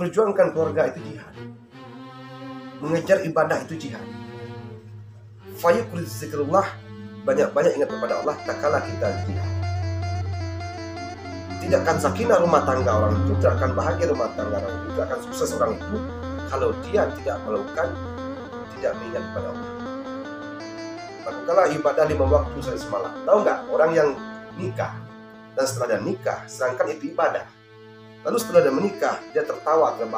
memperjuangkan keluarga itu jihad. Mengejar ibadah itu jihad. Fayuqul zikrullah, banyak-banyak ingat kepada Allah tak kala kita jihad. Tidak akan sakinah rumah tangga orang itu, tidak akan bahagia rumah tangga orang itu, tidak akan sukses orang itu kalau dia tidak melakukan, tidak mengingat kepada Allah. Lakukanlah ibadah 5 waktu sehari semalam. Tahu nggak orang yang nikah dan setelah dia nikah, sedangkan itu ibadah. Lalu setelah dia menikah, dia tertawa, dia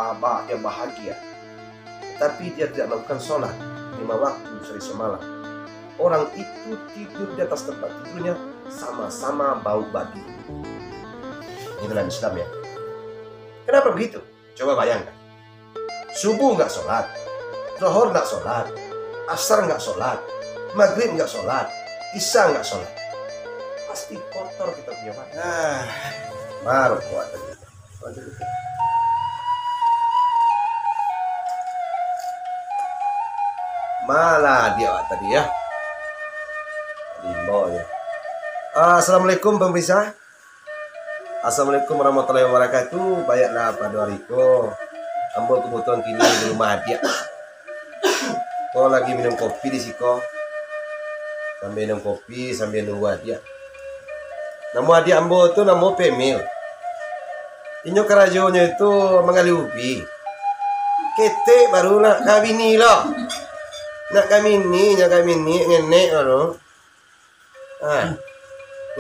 bahagia. Tapi dia tidak melakukan sholat 5 waktu sehari semalam. Orang itu tidur di atas tempat tidurnya sama-sama bau babi. Ini dalam Islam ya. Kenapa begitu? Coba bayangkan. Subuh nggak sholat, zuhur nggak sholat, asar nggak sholat, maghrib nggak sholat, isya nggak sholat. Pasti kotor kita punya badan. Baru kuat tadi. Malah dia tadi ya. Limbo ya. Assalamualaikum pemirsa. Assalamualaikum warahmatullahi wabarakatuh. Bayaklah pada hari itu ambil kebutuhan kini di rumah dia. Kau lagi minum kopi di siko. Sambil minum kopi sambil nunggu dia. Nama dia ambo tu nama Pemil. Inyo kerajonya itu mengali ubi. Kete baru nak kawini lah. Nak kawini nenek baru.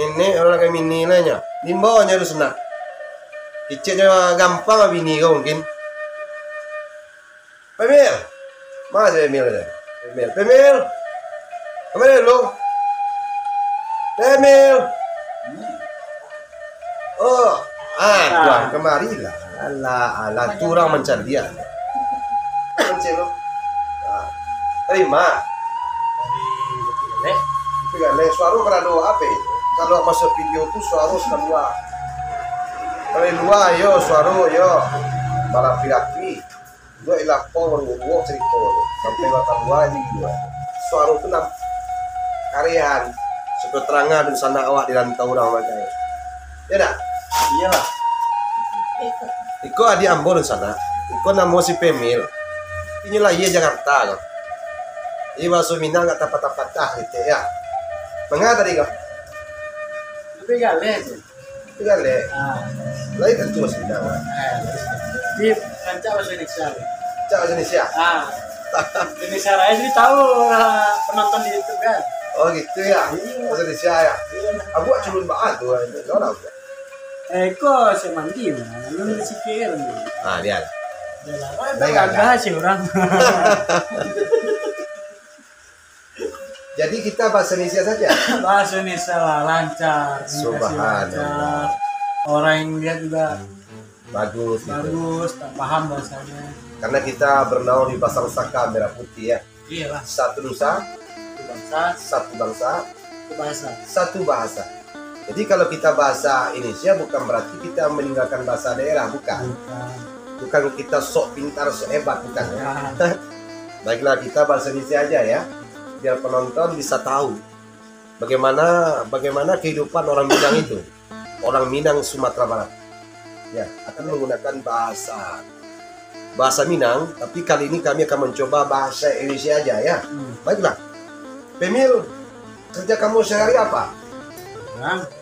Nenek orang kawini lah nya. Limbo nya harus nak. Kiciknya gampang bini kau mungkin. Pemil. Mana Pemil ada? Pemil. Kemana lu? Pemil. Oh, tuan kemari lah. Alah, tu orang mencari dia. Mencari lu. Terima. Dari suara kerana apa itu? Kalau masuk video tu suara keluar. Dari luar yo suara yo. Barang pirati. Dua ilah power wo cerita. Sampai batang luar ini dua. Suara tu nak karyan. Seketerangan di sana awak di rantau orang macam. Ya dah. Iyalah. Iko adi Ambon di sana. Iko nama si Pemil. Inilah ia Jakarta loh. Ia masuk Minang nggak tapat-tapatah gitu ya. Mengapa tadi kau? Tapi gale. Lain kan cuma Minang. Di kancah bahasa Indonesia. Cak Indonesia. Indonesia Raya jadi tahu penonton di YouTube kan. Oh gitu ya. Bahasa Indonesia ya. Aku culun banget tuh. Orang. Kok saya mandi mah. Lu sikir. Dia. Baik agak sih orang. Jadi kita bahasa Indonesia saja. Bahasa Indonesia lah lancar. Subhanallah. Orang yang lihat juga bagus, tak paham bahasanya. Karena kita bernaung di Pasar Saka Merah Putih ya. Iyalah. Satu nusa, satu bangsa, satu bahasa. Jadi kalau kita bahasa Indonesia bukan berarti kita meninggalkan bahasa daerah, bukan. Bukan kita sok pintar, sok hebat, bukan ya. Baiklah kita bahasa Indonesia aja ya. Biar penonton bisa tahu bagaimana kehidupan orang Minang itu. Orang Minang Sumatera Barat. Ya, akan menggunakan bahasa Minang, tapi kali ini kami akan mencoba bahasa Indonesia aja ya. Baiklah. Pemil, kerja kamu sehari apa?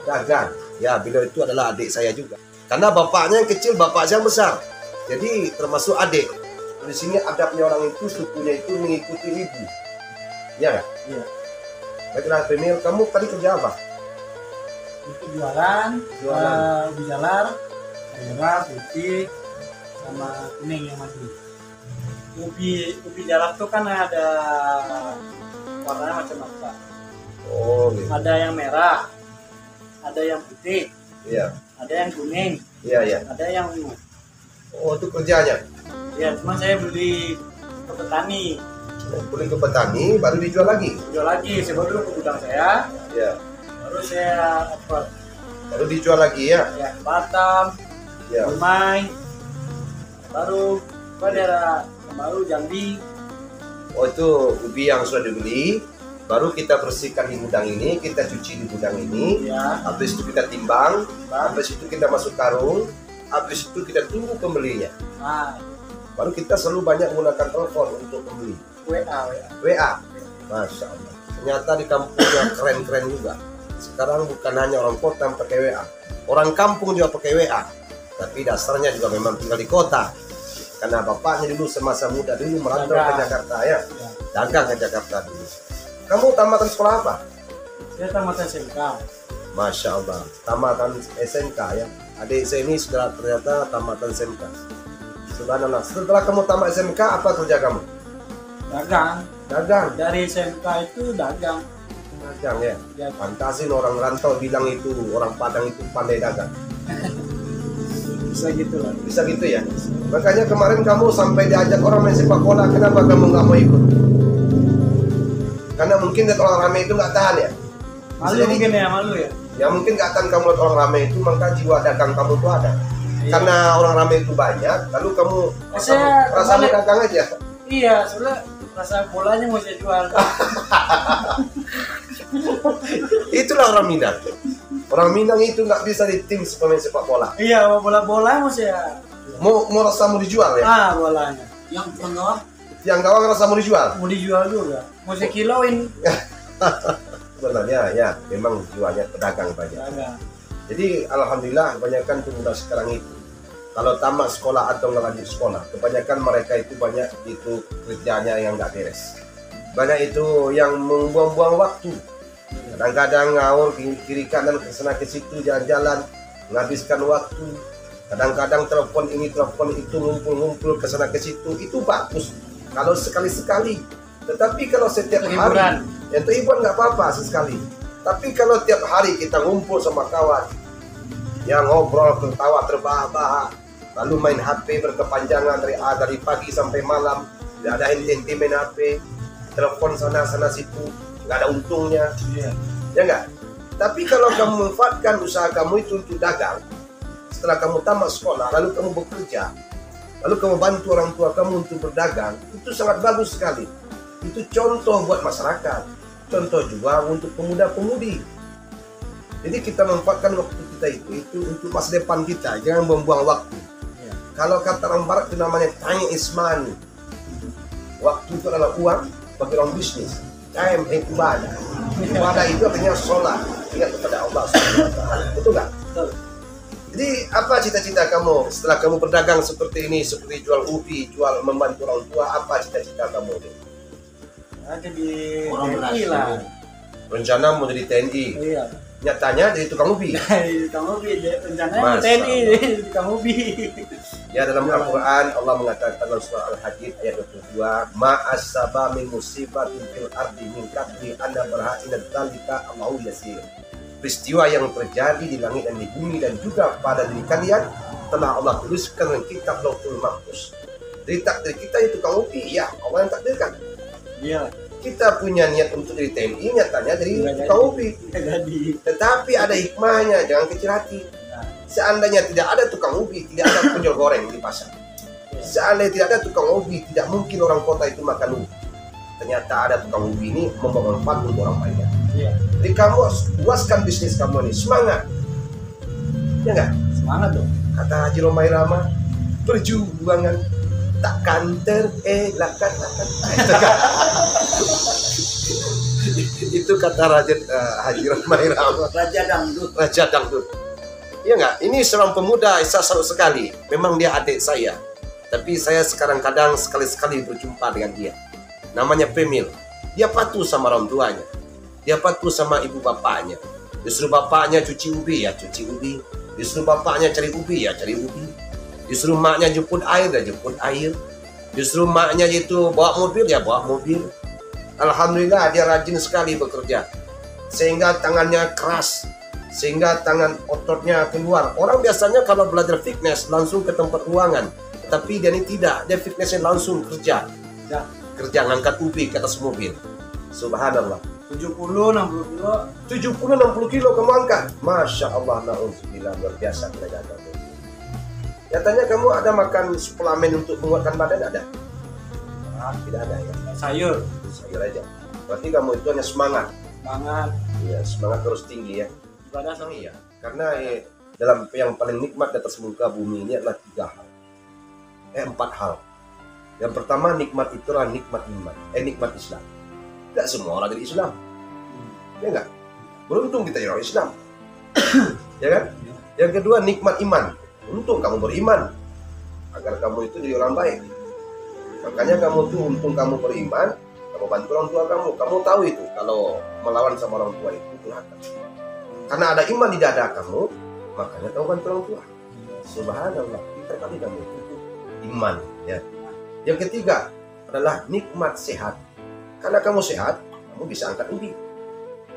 Dagang. Ya, beliau itu adalah adik saya juga. Karena bapaknya yang kecil, bapak saya yang besar. Jadi termasuk adik. Di sini adabnya orang itu, sukunya itu mengikuti ibu. Ya kan? Iya. Baiklah Pemil, kamu tadi kerja apa? Itu jualan. Ubi jalar, merah, putih, sama kuning yang mati. Ubi jalar tuh kan ada warnanya macam-macam. Oh, gitu. Ada yang merah, ada yang putih, Iya. ada yang kuning, Iya. ada yang ungu. Oh, itu kerjanya. Ya, cuma saya beli ke petani. Beli ke petani, baru dijual lagi. Jual lagi, saya bawa dulu ke gudang saya, Ya. baru saya ekspor. Baru dijual lagi ya. Ya, ke Batam, Ya. Dumai, baru ke daerah baru Jambi. Oh, itu ubi yang sudah dibeli, baru kita bersihkan di gudang ini, kita cuci di gudang ini. Ya, Habis itu kita timbang, habis itu kita masuk karung, habis itu kita tunggu pembelinya. Nah, Baru kita selalu banyak menggunakan telepon untuk membeli. WA. Masya Allah. Ternyata di kampungnya keren-keren juga. Sekarang bukan hanya orang kota yang pakai WA, orang kampung juga pakai WA. Tapi dasarnya juga memang tinggal di kota. Karena bapaknya dulu semasa muda dulu merantau ke Jakarta ya. Dagang ke Jakarta dulu. Kamu tamatan sekolah apa? Saya tamatan SMK. Masya Allah, tamatan SMK ya. Adik saya ini sudah ternyata tamatan SMK. Subhanallah. Setelah kamu tamat SMK, apa kerja kamu? Dagang. Dari SMK itu dagang. Dagang ya. Pantasin orang rantau bilang itu orang Padang itu pandai dagang. Bisa gitu lah. Bisa gitu ya. Makanya kemarin kamu sampai diajak orang main sepak bola, kenapa kamu nggak mau ikut? Karena mungkin lihat orang ramai itu nggak tahan ya. Malu mungkin ya, malu ya. Ya mungkin nggak tahan kamu lihat orang ramai itu, maka jiwa dagang kamu itu ada. Karena orang ramai itu banyak, lalu kamu rasa dagang aja. Iya, soalnya rasa bolanya mau saya jual. Itulah orang Minang. Orang Minang itu nggak bisa di tim pemain sepak bola. Iya, bola mau saya. Mau rasa mau dijual ya? Bolanya. Yang gawang rasa mau dijual? Mau dijual juga. Mau saya kiloin. Sebenarnya ya, memang jualnya pedagang banyak. Jadi alhamdulillah kebanyakan pemuda sekarang itu kalau tamat sekolah atau nggak lanjut sekolah, kebanyakan mereka itu banyak itu kerjanya yang nggak beres. Banyak itu yang membuang-buang waktu. Kadang-kadang ngawur kiri kanan ke sana ke situ jalan-jalan, menghabiskan waktu. Kadang-kadang telepon ini telepon itu ngumpul-ngumpul ke sana ke situ, itu bagus kalau sekali-sekali. Tetapi kalau setiap hari, ya itu hiburan nggak apa-apa sesekali. Tapi kalau tiap hari kita ngumpul sama kawan, yang ngobrol, tertawa, terbahak-bahak, lalu main HP berkepanjangan dari pagi sampai malam, tidak ada henti-henti main HP, telepon sana situ, nggak ada untungnya, ya nggak? Tapi kalau kamu manfaatkan usaha kamu itu untuk dagang, setelah kamu tamat sekolah, lalu kamu bekerja, lalu kamu bantu orang tua kamu untuk berdagang, itu sangat bagus sekali. Itu contoh buat masyarakat, contoh juga untuk pemuda-pemudi. Jadi kita manfaatkan waktu kita itu untuk masa depan kita, jangan membuang waktu. Kalau kata orang barat itu namanya time is money. Waktu itu adalah uang bagi orang bisnis. Time itu ibadah. Ibadah itu artinya sholat, ingat kepada Allah SWT. Betul nggak? Betul. Jadi apa cita-cita kamu setelah kamu berdagang seperti ini, seperti jual ubi, jual membantu orang tua, apa cita-cita kamu? Jadi TNI lah. Rencana mau jadi TNI. Iya. Nyatanya jadi tukang ubi. Tukang ubi, rencananya TNI tukang ubi. Ya, dalam Al-Quran Allah mengatakan dalam surah Al-Hadid ayat 22, ma'asaba min musibatin fil ardi min qabli anna barha'ina dzalika Allahu yasir. Peristiwa yang terjadi di langit dan di bumi dan juga pada diri kalian telah Allah tuliskan dalam kitab Lauhul Mahfuz. Jadi takdir kita itu tukang ubi, ya Allah yang takdirkan. Iya. Kita punya niat untuk jadi TNI, nyatanya jadi tukang ubi. Tetapi ada hikmahnya, jangan kecil hati. Seandainya tidak ada tukang ubi, tidak ada penjual goreng di pasar. Seandainya tidak ada tukang ubi, tidak mungkin orang kota itu makan ubi. Ternyata ada tukang ubi ini membawa manfaat untuk orang banyak. Jadi kamu harus puaskan bisnis kamu ini, semangat. Ya enggak? Semangat dong. Kata Haji Romai Rama, perjuangan takkan terelakkan. Itu kata Haji Romai Rama. Raja Dangdut. Iya nggak? Ini seorang pemuda, saya salut sekali. Memang dia adik saya. Tapi saya sekarang kadang sekali-sekali berjumpa dengan dia. Namanya Pemil. Dia patuh sama orang tuanya. Dia patuh sama ibu bapaknya. Disuruh bapaknya cuci ubi, ya cuci ubi. Disuruh bapaknya cari ubi, ya cari ubi. Disuruh maknya jemput air, ya jemput air. Disuruh maknya itu bawa mobil, ya bawa mobil. Alhamdulillah dia rajin sekali bekerja. Sehingga tangannya keras. Sehingga tangan ototnya keluar. Orang biasanya kalau belajar fitness langsung ke tempat ruangan, tapi dia ini tidak, dia fitnessnya langsung kerja. Kerja ngangkat ubi ke atas mobil. Subhanallah. 70-60 kilo. 70-60 kilo kamu angkat. Masya Allah, na'udzubillah, luar biasa mereka. Nyatanya kamu ada makan suplemen untuk menguatkan badan, ada? Tidak ada ya. Sayur aja. Berarti kamu itu hanya semangat. Semangat. Iya, semangat terus tinggi ya. Ibadah sama Iya, karena dalam yang paling nikmat di atas muka bumi ini adalah 3 hal. 4 hal. Yang pertama, nikmat itu adalah nikmat iman. Nikmat Islam. Tidak semua orang jadi Islam. Ya enggak? Beruntung kita jadi orang Islam. Ya kan? Yang kedua, nikmat iman. Untung kamu beriman. Agar kamu itu jadi orang baik. Makanya kamu tuh untung kamu beriman, kamu bantu orang tua kamu. Kamu tahu itu, kalau melawan sama orang tua itu durhaka. Karena ada iman di dada kamu, makanya kamu bantu orang tua. Subhanallah, kita kali kamu itu iman. Ya. Yang ketiga adalah nikmat sehat. Karena kamu sehat, kamu bisa angkat ubi.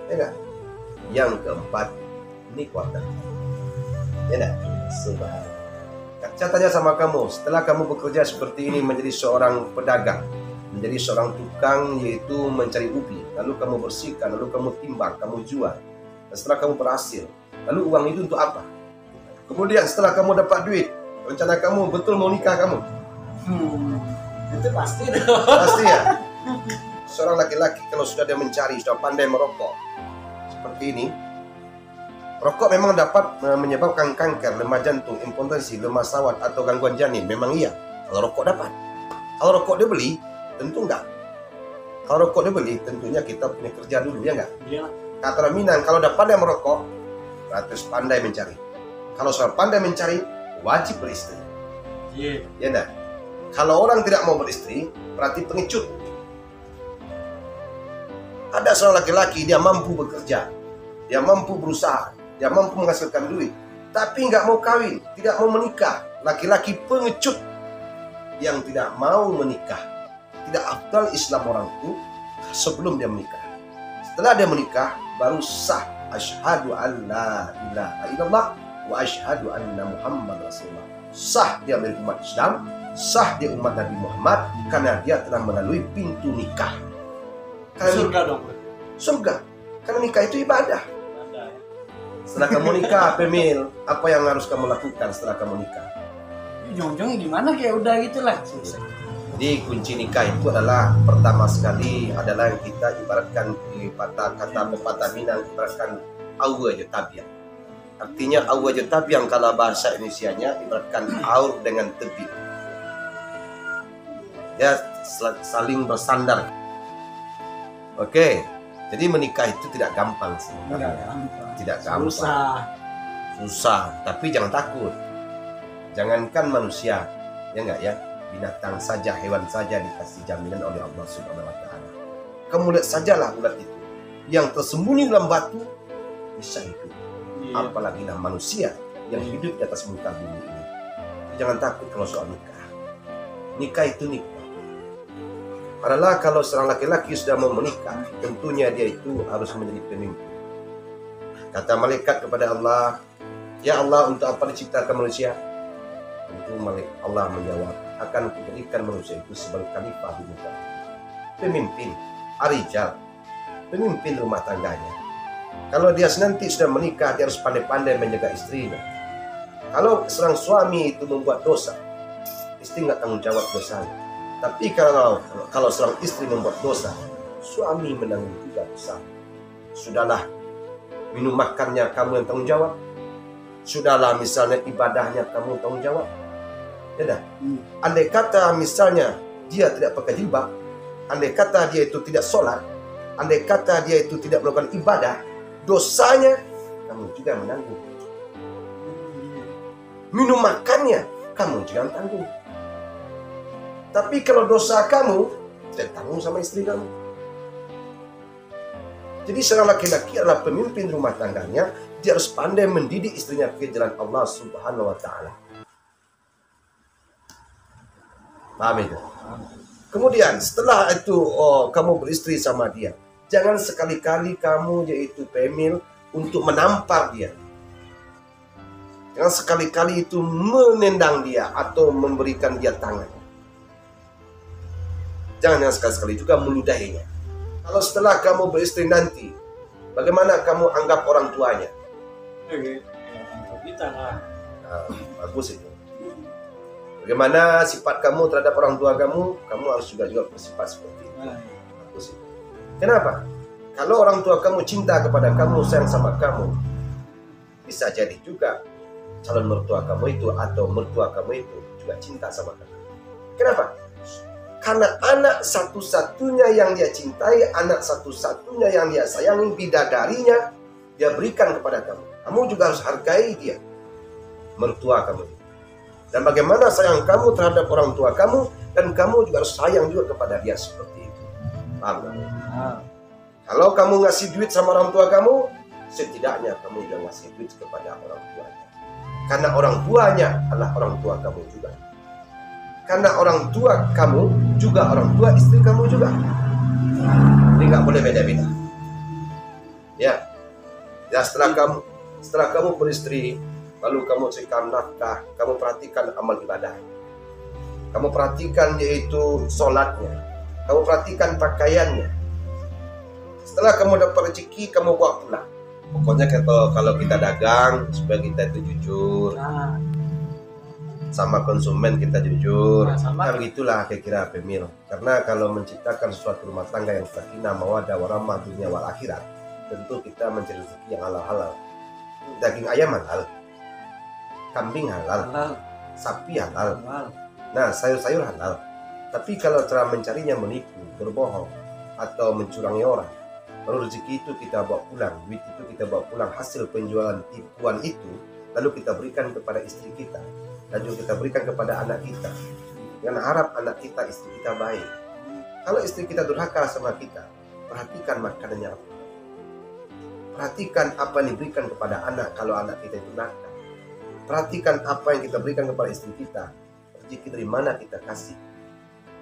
Ya enggak? Yang keempat, nikmat taqwa. Ya enggak? Subhanallah. Saya tanya sama kamu, setelah kamu bekerja seperti ini menjadi seorang pedagang, menjadi seorang tukang yaitu mencari ubi, lalu kamu bersihkan, lalu kamu timbang, kamu jual. Dan setelah kamu berhasil, lalu uang itu untuk apa? Kemudian setelah kamu dapat duit, rencana kamu betul mau nikah kamu? Itu pasti dong. Pasti ya. Seorang laki-laki kalau sudah dia mencari, sudah pandai merokok seperti ini, rokok memang dapat menyebabkan kanker, lemah jantung, impotensi, lemah sawat atau gangguan janin. Memang iya. Kalau rokok dapat. Kalau rokok dia beli, tentu enggak. Kalau rokok dia beli, tentunya kita punya kerja dulu, ya enggak? Iya. Kata orang Minang, kalau udah pandai merokok, harus pandai mencari. Kalau soal pandai mencari, wajib beristri. Iya. Ya enggak? Kalau orang tidak mau beristri, berarti pengecut. Ada seorang laki-laki, dia mampu bekerja, dia mampu berusaha, dia mampu menghasilkan duit, tapi nggak mau kawin, tidak mau menikah. Laki-laki pengecut yang tidak mau menikah. Tidak afdal Islam orang itu sebelum dia menikah. Setelah dia menikah, baru sah. Asyhadu an la ilaha illallah wa asyhadu anna Muhammad Rasulullah. Sah dia menjadi umat Islam, sah dia umat Nabi Muhammad, karena dia telah melalui pintu nikah. Karena Surga dong. Surga. Karena nikah itu ibadah. Ada ya. Setelah kamu nikah, Pemil, apa yang harus kamu lakukan setelah kamu nikah? Ujung-ujung gimana kayak udah gitu lah. Selesai. Jadi kunci nikah itu adalah pertama sekali adalah yang kita ibaratkan di kata pepatah Minang ibaratkan awa je tabiang. Artinya awa je tabiang kalau bahasa Indonesianya ibaratkan aur dengan tebing. Ya saling bersandar. Oke. Jadi menikah itu tidak gampang sih. Tidak gampang. Susah, tapi jangan takut. Jangankan manusia, ya enggak ya, binatang saja, hewan saja dikasih jaminan oleh Allah Subhanahu wa taala. Kamu lihat sajalah ulat itu yang tersembunyi dalam batu bisa hidup. Iya. Apalagi manusia yang hidup di atas muka bumi ini. Jangan takut kalau soal nikah. Nikah itu nikah. Adalah kalau seorang laki-laki sudah mau menikah, tentunya dia itu harus menjadi pemimpin. Kata malaikat kepada Allah, "Ya Allah, untuk apa diciptakan manusia?" Tentu Allah menjawab, "Akan kuberikan manusia itu sebagai khalifah di muka." Pemimpin, arijal, pemimpin rumah tangganya. Kalau dia nanti sudah menikah, dia harus pandai-pandai menjaga istrinya. Kalau seorang suami itu membuat dosa, istri nggak tanggung jawab dosanya. Tapi kalau seorang istri membuat dosa, suami menanggung juga dosa. Sudahlah, minum makannya kamu yang tanggung jawab. Sudahlah, misalnya ibadahnya kamu tanggung jawab. Ya dah. Andai kata misalnya dia tidak pakai jilbab, andai kata dia itu tidak sholat, andai kata dia itu tidak melakukan ibadah, dosanya kamu juga menanggung. Minum makannya kamu juga tanggung. Tapi kalau dosa kamu, tidak tanggung sama istri kamu. Jadi seorang laki-laki adalah pemimpin rumah tangganya, dia harus pandai mendidik istrinya ke jalan Allah Subhanahu wa taala. Paham itu? Kemudian setelah itu kamu beristri sama dia, jangan sekali-kali kamu yaitu Pemil untuk menampar dia. Jangan sekali-kali itu menendang dia atau memberikan dia tangan. Jangan sekali-sekali juga meludahinya. Kalau setelah kamu beristri nanti, bagaimana kamu anggap orang tuanya? Kita lah. Nah, bagus itu. Bagaimana sifat kamu terhadap orang tua kamu harus juga bersifat seperti itu. Bagus itu. Kenapa? Kalau orang tua kamu cinta kepada kamu, sayang sama kamu, bisa jadi juga calon mertua kamu itu atau mertua kamu itu juga cinta sama kamu. Kenapa? Karena anak satu-satunya yang dia cintai, anak satu-satunya yang dia sayangi, bidadarinya, dia berikan kepada kamu. Kamu juga harus hargai dia, mertua kamu. Dan bagaimana sayang kamu terhadap orang tua kamu, dan kamu juga harus sayang juga kepada dia seperti itu. Paham gak? Kalau kamu ngasih duit sama orang tua kamu, setidaknya kamu juga ngasih duit kepada orang tuanya. Karena orang tuanya adalah orang tua kamu juga. Karena orang tua kamu juga orang tua istri kamu juga. Ini nggak boleh beda-beda. Ya, setelah kamu beristri, lalu kamu carikan nafkah, kamu perhatikan amal ibadah, kamu perhatikan yaitu sholatnya, kamu perhatikan pakaiannya. Setelah kamu dapat rezeki, kamu bawa pulang. Pokoknya kalau kita dagang, supaya kita itu jujur. Sama konsumen kita jujur. Nah, begitulah kira-kira Pemil. Karena kalau menciptakan suatu rumah tangga yang sakinah mawaddah warahmah dunia wal akhirat, tentu kita mencari rezeki yang halal-halal. Daging ayam halal, kambing halal, sapi halal, nah sayur-sayur halal. Tapi kalau cara mencarinya menipu, berbohong, atau mencurangi orang, lalu rezeki itu kita bawa pulang, duit itu kita bawa pulang, hasil penjualan tipuan itu, lalu kita berikan kepada istri kita, dan juga kita berikan kepada anak kita, dengan harap anak kita, istri kita baik. Kalau istri kita durhaka sama kita, perhatikan makanannya apa. Perhatikan apa yang diberikan kepada anak kalau anak kita itu nakal. Perhatikan apa yang kita berikan kepada istri kita. Rezeki dari mana kita kasih.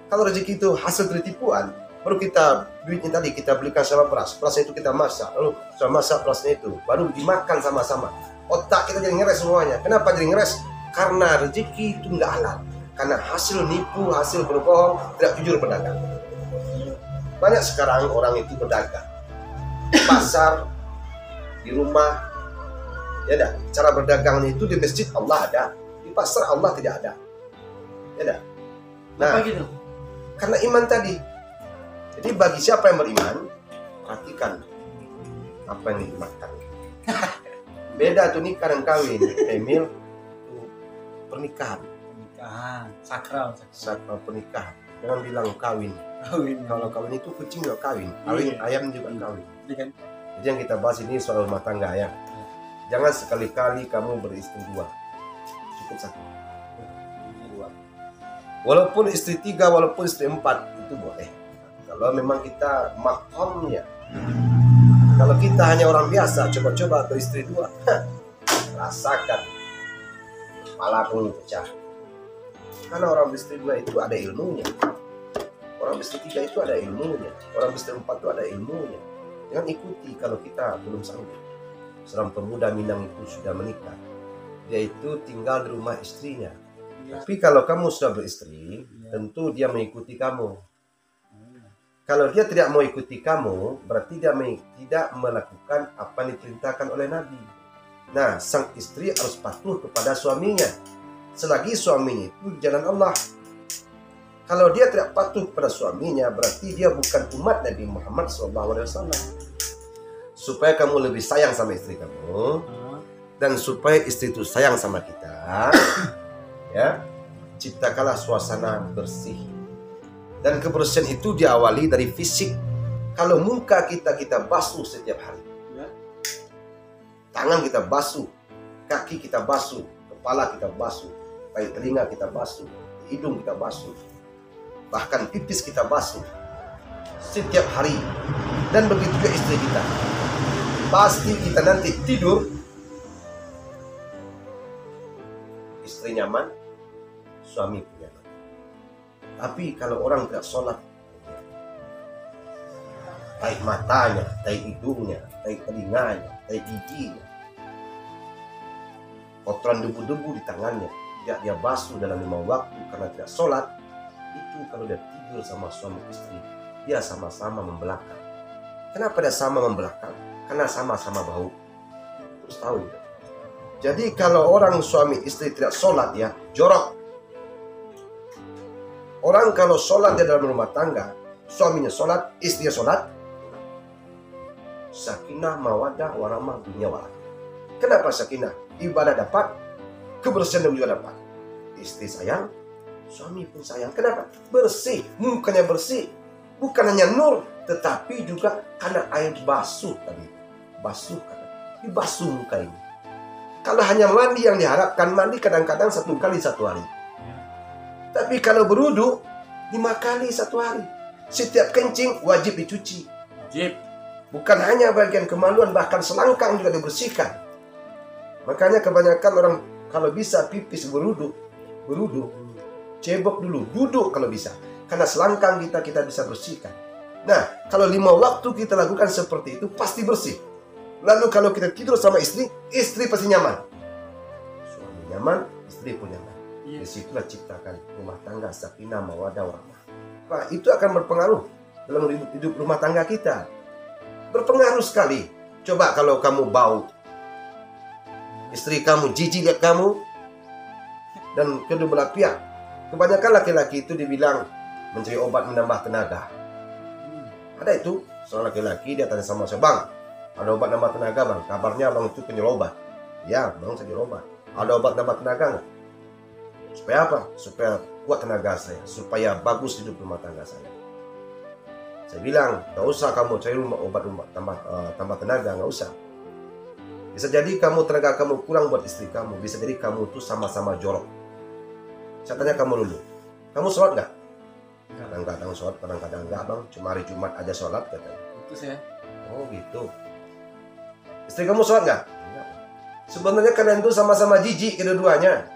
Kalau rezeki itu hasil dari tipuan, baru kita duitnya tadi kita belikan sama perasnya itu kita masak, lalu setelah masak perasnya itu baru dimakan sama-sama. Otak kita jadi ngeres semuanya. Kenapa jadi ngeres? Karena rezeki itu nggak halal. Karena hasil nipu, hasil berbohong, tidak jujur berdagang. Banyak sekarang orang itu berdagang di pasar, di rumah, ya dah. Cara berdagangnya itu di masjid Allah ada, di pasar Allah tidak ada, ya dah. Nah, apa gitu? Karena iman tadi. Jadi bagi siapa yang beriman, perhatikan apa yang dimakan. Beda tuh nikah dan kawin, Emil. Pernikahan sakral pernikahan. Jangan bilang kawin. Kalau kawin itu kucing juga kawin, ayam juga kawin. Jadi yang kita bahas ini soal rumah tangga ya. Jangan sekali-kali kamu beristri dua, cukup satu. Walaupun istri tiga, walaupun istri empat, itu boleh. Kalau memang kita makomnya. Kalau kita hanya orang biasa, coba-coba beristri dua, rasakan kepala pun pecah. Karena orang beristri dua itu ada ilmunya, orang beristri tiga itu ada ilmunya, orang beristri empat itu ada ilmunya. Jangan ikuti kalau kita belum sanggup. Seorang pemuda Minang itu sudah menikah, dia itu tinggal di rumah istrinya. Tapi kalau kamu sudah beristri, tentu dia mengikuti kamu. Kalau dia tidak mau ikuti kamu, berarti dia tidak melakukan apa yang diperintahkan oleh Nabi. Nah, sang istri harus patuh kepada suaminya selagi suaminya itu jalan Allah. Kalau dia tidak patuh kepada suaminya, berarti dia bukan umat Nabi Muhammad SAW. Supaya kamu lebih sayang sama istri kamu, dan supaya istri itu sayang sama kita, ya, ciptakanlah suasana bersih. Dan kebersihan itu diawali dari fisik. Kalau muka kita basuh setiap hari, tangan kita basuh, kaki kita basuh, kepala kita basuh, telinga kita basuh, hidung kita basuh, bahkan pipis kita basuh setiap hari. Dan begitu juga istri kita. Pasti kita nanti tidur, istri nyaman, suami pun nyaman. Tapi kalau orang tidak sholat, baik matanya, baik hidungnya, baik telinganya, baik giginya, kotoran debu-debu di tangannya, tidak dia basuh dalam 5 waktu karena tidak sholat, itu kalau dia tidur sama suami istri, dia sama-sama membelakang. Kenapa dia sama membelakang? Karena sama-sama bau. Terus tahu ya. Jadi kalau orang suami istri tidak sholat, ya jorok. Orang kalau sholat di dalam rumah tangga, suaminya sholat, istrinya sholat, sakinah mawaddah warahmah dunia wal akhirat. Kenapa sakinah? Ibadah dapat, kebersihan juga dapat. Istri sayang, suami pun sayang. Kenapa? Bersih. Mukanya bersih. Bukan hanya nur, tetapi juga karena air basuh tadi. Basuh kan. Dibasuh muka ini. Kalau hanya mandi yang diharapkan, mandi kadang-kadang 1 kali 1 hari. Tapi kalau berwudu 5 kali 1 hari. Setiap kencing wajib dicuci. Wajib. Bukan hanya bagian kemaluan, bahkan selangkang juga dibersihkan. Makanya kebanyakan orang kalau bisa pipis berwudu, cebok dulu, duduk kalau bisa. Karena selangkang kita bisa bersihkan. Nah, kalau 5 waktu kita lakukan seperti itu, pasti bersih. Lalu kalau kita tidur sama istri pasti nyaman. Suami nyaman, istri pun nyaman. Disitulah ciptakan rumah tangga sakinah mawaddah warahmah. Nah, itu akan berpengaruh dalam hidup rumah tangga kita. Berpengaruh sekali. Coba kalau kamu bau, istri kamu jijik lihat kamu, dan kedua belah pihak. Kebanyakan laki-laki itu dibilang mencari obat menambah tenaga. Ada itu seorang laki-laki, dia tanya sama saya, "Bang, ada obat nambah tenaga bang? Kabarnya abang itu penyuh obat." "Ya bang, saya jual obat." "Ada obat nambah tenaga nggak?" "Supaya apa?" "Supaya kuat tenaga saya, supaya bagus hidup rumah tangga saya." Saya bilang, "Gak usah kamu cari obat tambah tenaga, nggak usah. Bisa jadi tenaga kamu kurang buat istri kamu. Bisa jadi kamu tuh sama-sama jorok." Saya tanya kamu dulu, "Kamu sholat nggak?" "Kadang-kadang sholat, kadang-kadang nggak bang. Cuma hari Jumat aja sholat," katanya. Itu saya. "Oh gitu. Istri kamu sholat nggak?" "Enggak." "Sebenarnya kalian itu sama-sama jijik kedua-duanya.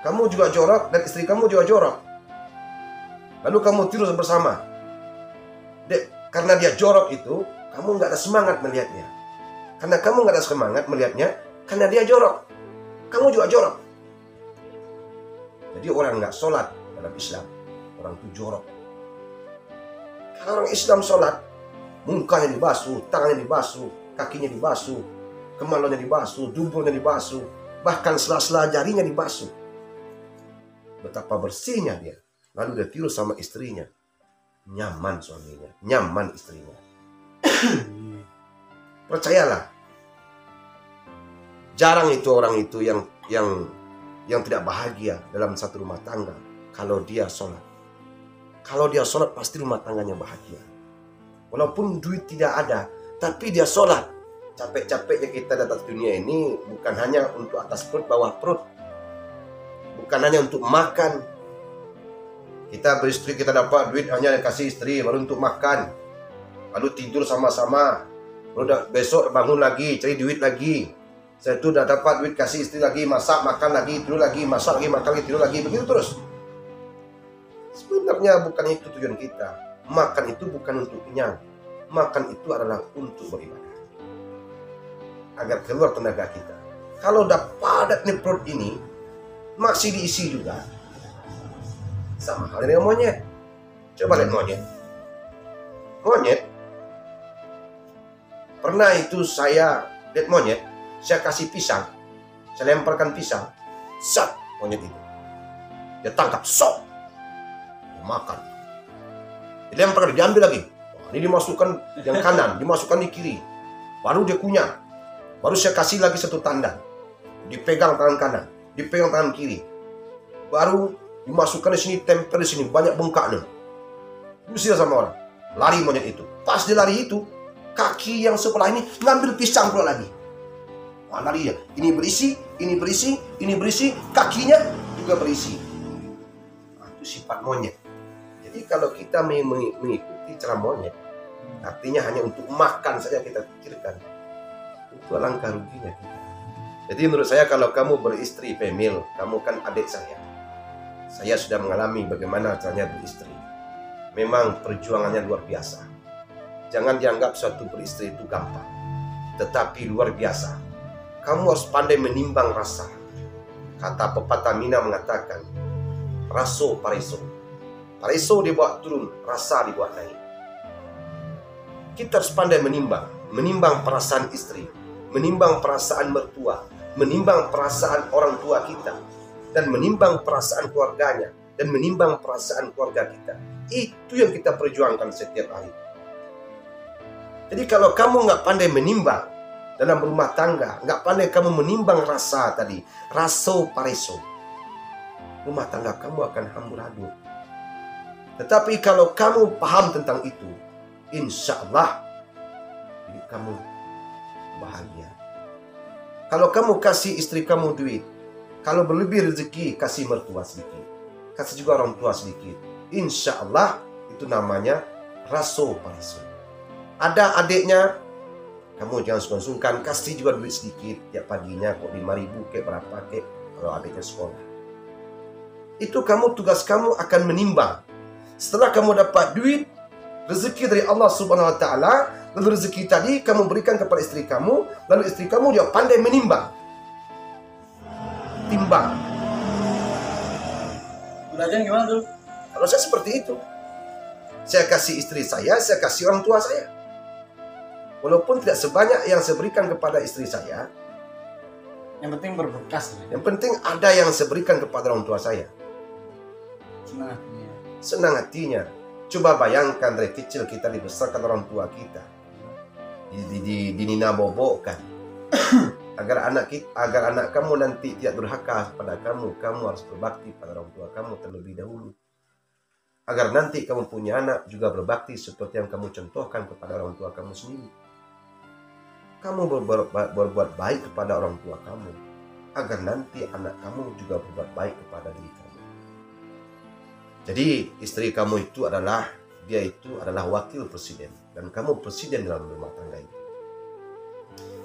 Kamu juga jorok dan istri kamu juga jorok. Lalu kamu tidur bersama. Karena dia jorok itu, kamu nggak ada semangat melihatnya. Karena kamu nggak ada semangat melihatnya, karena dia jorok. Kamu juga jorok. Jadi orang nggak sholat dalam Islam, orang itu jorok. Kalau orang Islam sholat, mukanya dibasuh, tangannya dibasuh, kakinya dibasuh, kemaluannya dibasuh, duburnya dibasuh, bahkan sela-sela jarinya dibasuh. Betapa bersihnya dia. Lalu dia tidur sama istrinya. Nyaman suaminya, nyaman istrinya. Percayalah, jarang itu orang itu yang tidak bahagia dalam satu rumah tangga kalau dia sholat. Kalau dia sholat pasti rumah tangganya bahagia. Walaupun duit tidak ada, tapi dia sholat. Capek-capeknya kita datang ke dunia ini bukan hanya untuk atas perut, bawah perut. Bukan hanya untuk makan. Kita beristri, kita dapat duit hanya kasih istri baru untuk makan. Lalu tidur sama-sama. Lalu besok bangun lagi, cari duit lagi. Saya itu udah dapat duit kasih istri lagi, masak, makan lagi, tidur lagi, masak lagi, makan lagi, tidur lagi. Begitu terus. Sebenarnya bukan itu tujuan kita. Makan itu bukan untuk kenyang. Makan itu adalah untuk beribadah. Agar keluar tenaga kita. Kalau udah padat nih perut ini, masih diisi juga. Sama halnya dengan monyet. Coba lihat monyet. Monyet. Pernah itu saya lihat monyet, saya kasih pisang. Saya lemparkan pisang. Sat, monyet itu. Dia tangkap, sok. Dia makan. Dia lemparkan, diambil lagi. Wah, ini dimasukkan yang kanan, dimasukkan di kiri. Baru dia kunyah. Baru saya kasih lagi satu tanda. Dipegang tangan kanan, dipegang tangan kiri. Baru dimasukkan di sini, tempel di sini, banyak bengkaknya. Diusir sama orang. Lari monyet itu. Pas dia lari itu, kaki yang sebelah ini ngambil pisang pula lagi. Wah, lari ya. Ini berisi, ini berisi, ini berisi, kakinya juga berisi. Nah, itu sifat monyet. Jadi kalau kita mengikuti cara monyet, artinya hanya untuk makan saja kita pikirkan, itu alangkah ruginya kita. Jadi menurut saya kalau kamu beristri female, kamu kan adik saya. Saya sudah mengalami bagaimana caranya beristri. Memang perjuangannya luar biasa. Jangan dianggap suatu beristri itu gampang. Tetapi luar biasa. Kamu harus pandai menimbang rasa. Kata pepatah Mina mengatakan, raso pareso. Pareso dibuat turun, rasa dibuat naik. Kita harus pandai menimbang perasaan istri, menimbang perasaan mertua, menimbang perasaan orang tua kita, dan menimbang perasaan keluarganya, dan menimbang perasaan keluarga kita. Itu yang kita perjuangkan setiap hari. Jadi kalau kamu nggak pandai menimbang, dalam rumah tangga, nggak pandai kamu menimbang rasa tadi, raso pareso, rumah tangga kamu akan amburadul. Tetapi kalau kamu paham tentang itu, insya Allah hidup kamu bahagia. Kalau kamu kasih istri kamu duit, kalau berlebih rezeki, kasih mertua sedikit, kasih juga orang tua sedikit, insya Allah itu namanya raso pareso. Ada adiknya, kamu jangan sungkan-sungkan, kasih juga duit sedikit tiap paginya, kok 5.000 kayak berapa kayak kalau adiknya sekolah. Itu kamu, tugas kamu akan menimbang. Setelah kamu dapat duit, rezeki dari Allah Subhanahu Wa Taala, lalu rezeki tadi kamu berikan kepada istri kamu, lalu istri kamu dia pandai menimbang, timbang. Belajar gimana tuh? Kalau saya seperti itu, saya kasih istri saya kasih orang tua saya. Walaupun tidak sebanyak yang saya berikan kepada istri saya, yang penting berbekas. yang penting ada yang saya berikan kepada orang tua saya. Senang hatinya. Coba bayangkan dari kecil kita dibesarkan orang tua kita, dinina bobokkan, agar anak kamu nanti tidak durhaka pada kamu harus berbakti pada orang tua kamu terlebih dahulu. Agar nanti kamu punya anak juga berbakti seperti yang kamu contohkan kepada orang tua kamu sendiri. Kamu berbuat baik kepada orang tua kamu, agar nanti anak kamu juga berbuat baik kepada diri kamu. Jadi istri kamu itu adalah wakil presiden, dan kamu presiden dalam rumah tangga itu.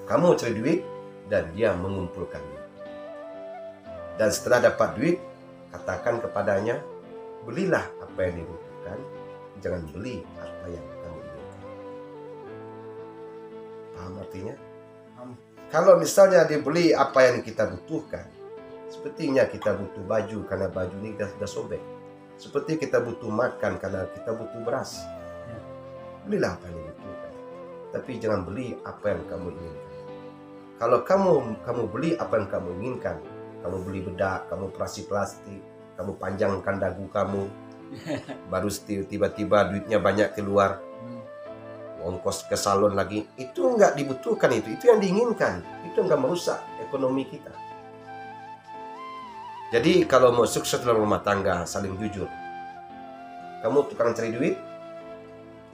Kamu cari duit dan dia mengumpulkan duit. Dan setelah dapat duit, katakan kepadanya, belilah apa yang dibutuhkan, jangan beli apa yang kamu inginkan. Paham artinya? Kalau misalnya dibeli apa yang kita butuhkan, sepertinya kita butuh baju karena baju ini sudah sobek. Seperti kita butuh makan karena kita butuh beras. Belilah apa yang dibutuhkan, tapi jangan beli apa yang kamu inginkan. Kalau kamu beli apa yang kamu inginkan, kamu beli bedak, kamu operasi plastik, kamu panjangkan dagu kamu, baru tiba-tiba duitnya banyak keluar, ongkos ke salon lagi, itu nggak dibutuhkan, itu yang diinginkan, itu nggak merusak ekonomi kita. Jadi kalau mau sukses dalam rumah tangga, saling jujur. Kamu tukang cari duit,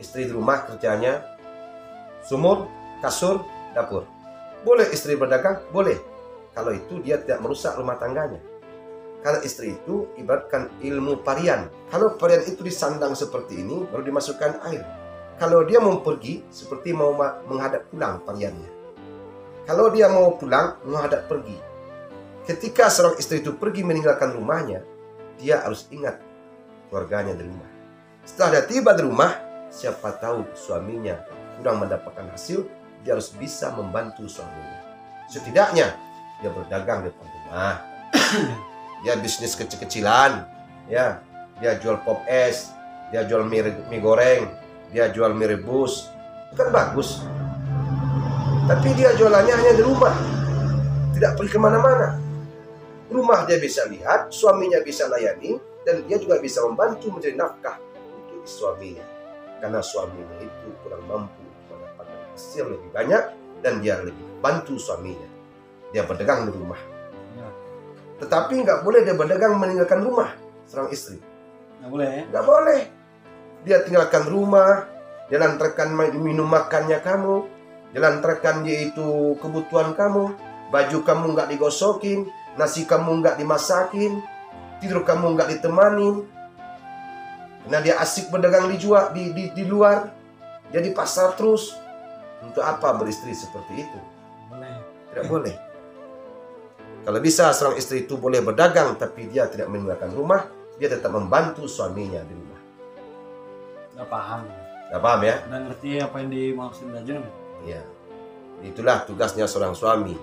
istri di rumah kerjanya sumur, kasur, dapur. Boleh istri berdagang? Boleh. Kalau itu dia tidak merusak rumah tangganya. Karena istri itu ibaratkan ilmu parian. Kalau parian itu disandang seperti ini, baru dimasukkan air. Kalau dia mau pergi, seperti mau menghadap pulang pariannya. Kalau dia mau pulang, menghadap pergi. Ketika seorang istri itu pergi meninggalkan rumahnya, dia harus ingat keluarganya di rumah. Setelah dia tiba di rumah, siapa tahu suaminya kurang mendapatkan hasil, dia harus bisa membantu suaminya. Setidaknya dia berdagang di depan rumah, dia bisnis kecil-kecilan, ya, dia jual pop es, dia jual mie goreng, dia jual mie rebus, itu kan bagus. Tapi dia jualannya hanya di rumah, tidak pergi kemana-mana. Rumah dia bisa lihat, suaminya bisa layani, dan dia juga bisa membantu mencari nafkah untuk suaminya. Karena suaminya itu kurang mampu mendapatkan hasil lebih banyak, dan dia lebih bantu suaminya. Dia berdagang di rumah. Tetapi nggak boleh dia berdagang meninggalkan rumah seorang istri. Nggak boleh ya? Nggak boleh. Dia tinggalkan rumah, dia lantarkan minum makannya kamu, dia lantarkan yaitu kebutuhan kamu, baju kamu nggak digosokin, nasi kamu nggak dimasakin, tidur kamu nggak ditemanin. Karena dia asik berdagang di luar, dia di pasar terus. Untuk apa beristri seperti itu? Boleh. Tidak boleh. Kalau bisa seorang istri itu boleh berdagang, tapi dia tidak meninggalkan rumah, dia tetap membantu suaminya di rumah. Nggak paham. Nggak paham ya? Nggak ngerti apa yang dimaksud aja. Ya. Itulah tugasnya seorang suami.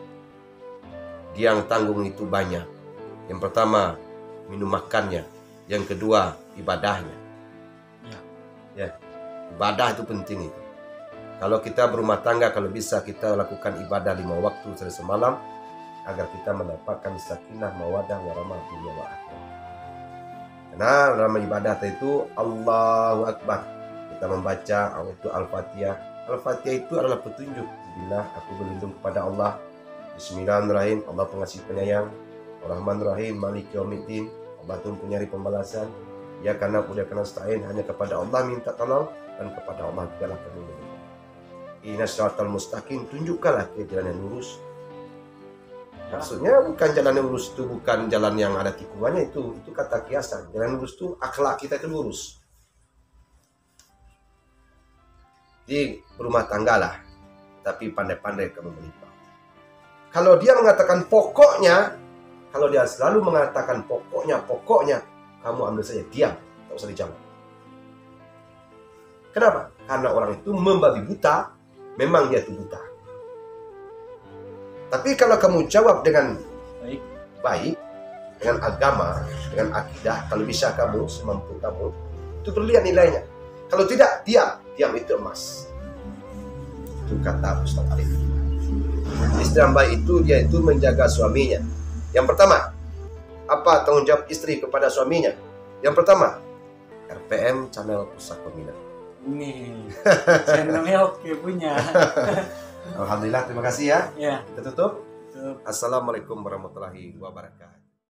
Dia yang tanggung itu banyak. Yang pertama, minum makannya. Yang kedua, ibadahnya. Ya. Ibadah itu penting itu. Kalau kita berumah tangga, kalau bisa kita lakukan ibadah 5 waktu sehari semalam, agar kita mendapatkan sakinah, mawadah, warahmah dunia wa akhirat. Karena dalam ibadah itu Allahu Akbar, kita membaca Al-Fatihah, Al-Fatihah itu adalah petunjuk. Bila aku berlindung kepada Allah. Bismillahirrahmanirrahim. Allah pengasih penyayang. Ar-Rahmanirrahim. Maliki yaumiddin. Allah itu mempunyai pembalasan. Ya karena nasta'in, hanya kepada Allah minta tolong dan kepada Allah juga kami meminta. Ihdinas siratal mustaqim, tunjukkanlah ke jalan yang lurus. Maksudnya bukan jalan yang lurus itu bukan jalan yang ada tikungannya, itu kata kiasan. Jalan lurus itu akhlak kita itu lurus. Di rumah tangga lah, tapi pandai-pandai kamu melimpah. Kalau dia mengatakan pokoknya, kalau dia selalu mengatakan pokoknya, kamu ambil saja, diam, tak usah dijawab. Kenapa? Karena orang itu membabi buta, memang dia itu buta. Tapi kalau kamu jawab dengan baik, dengan agama, dengan akidah, kalau bisa kamu, semampu kamu, itu berlian nilainya. Kalau tidak, diam itu emas. Itu kata Ustaz Arif. Istri yang baik itu, dia itu menjaga suaminya. Yang pertama, apa tanggung jawab istri kepada suaminya? Yang pertama, RPM channel Pusaka Minat. Ini channelnya oke punya. Alhamdulillah, terima kasih ya. Ya. Kita tutup. Assalamualaikum warahmatullahi wabarakatuh.